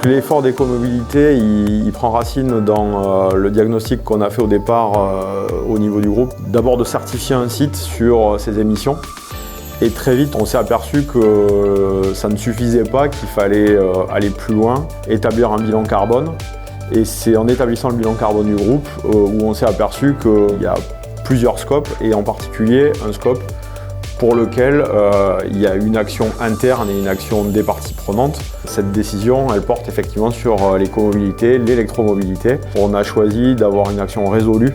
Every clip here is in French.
l'effort d'écomobilité, il prend racine dans le diagnostic qu'on a fait au départ au niveau du groupe. D'abord de certifier un site sur ses émissions. Et très vite, on s'est aperçu que ça ne suffisait pas, qu'il fallait aller plus loin, établir un bilan carbone. Et c'est en établissant le bilan carbone du groupe où on s'est aperçu qu'il y a plusieurs scopes, et en particulier un scope pour lequel il y a une action interne et une action des parties prenantes. Cette décision, elle porte effectivement sur l'écomobilité, l'électromobilité. On a choisi d'avoir une action résolue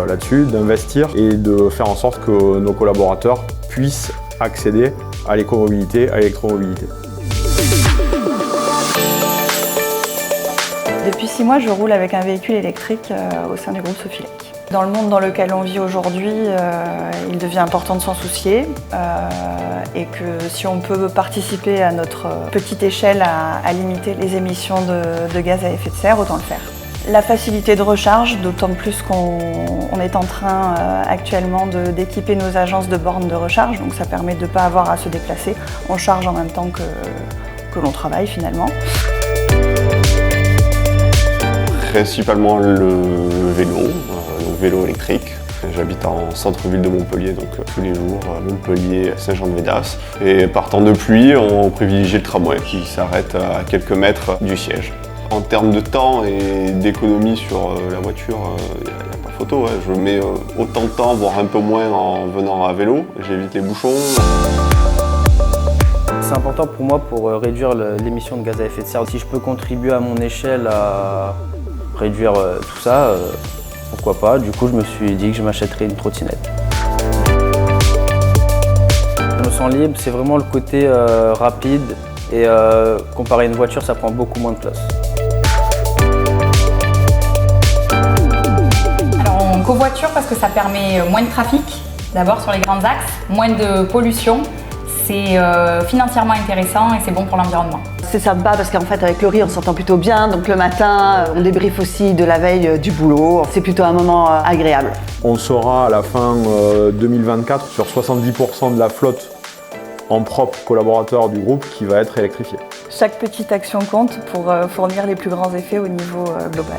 là-dessus, d'investir et de faire en sorte que nos collaborateurs puissent accéder à l'écomobilité, à l'électromobilité. Depuis 6 mois, je roule avec un véhicule électrique au sein du groupe Sofilec. Dans le monde dans lequel on vit aujourd'hui, il devient important de s'en soucier et que si on peut participer à notre petite échelle à limiter les émissions de gaz à effet de serre, autant le faire. La facilité de recharge, d'autant plus qu'on est en train actuellement d'équiper nos agences de bornes de recharge, donc ça permet de ne pas avoir à se déplacer. On charge en même temps que l'on travaille finalement. Principalement le vélo, donc vélo électrique. J'habite en centre-ville de Montpellier, donc tous les jours, Montpellier, Saint-Jean-de-Védas. Et par temps de pluie, on privilégie le tramway qui s'arrête à quelques mètres du siège. En termes de temps et d'économie sur la voiture, il n'y a pas photo. Hein. Je mets autant de temps, voire un peu moins en venant à vélo. J'évite les bouchons. C'est important pour moi pour réduire l'émission de gaz à effet de serre. Si je peux contribuer à mon échelle à réduire tout ça, pourquoi pas. Du coup, je me suis dit que je m'achèterais une trottinette. Je me sens libre, c'est vraiment le côté rapide et comparé à une voiture, ça prend beaucoup moins de place. Alors on covoiture parce que ça permet moins de trafic, d'abord sur les grands axes, moins de pollution. C'est financièrement intéressant et c'est bon pour l'environnement. C'est sympa parce qu'en fait avec Laurie on s'entend plutôt bien, donc le matin on débriefe aussi de la veille du boulot, c'est plutôt un moment agréable. On sera à la fin 2024 sur 70% de la flotte en propre collaborateur du groupe qui va être électrifiée. Chaque petite action compte pour fournir les plus grands effets au niveau global.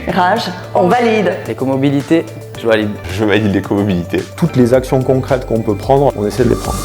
Rage, on valide. L'écomobilité, je valide. Je valide l'écomobilité. Toutes les actions concrètes qu'on peut prendre, on essaie de les prendre.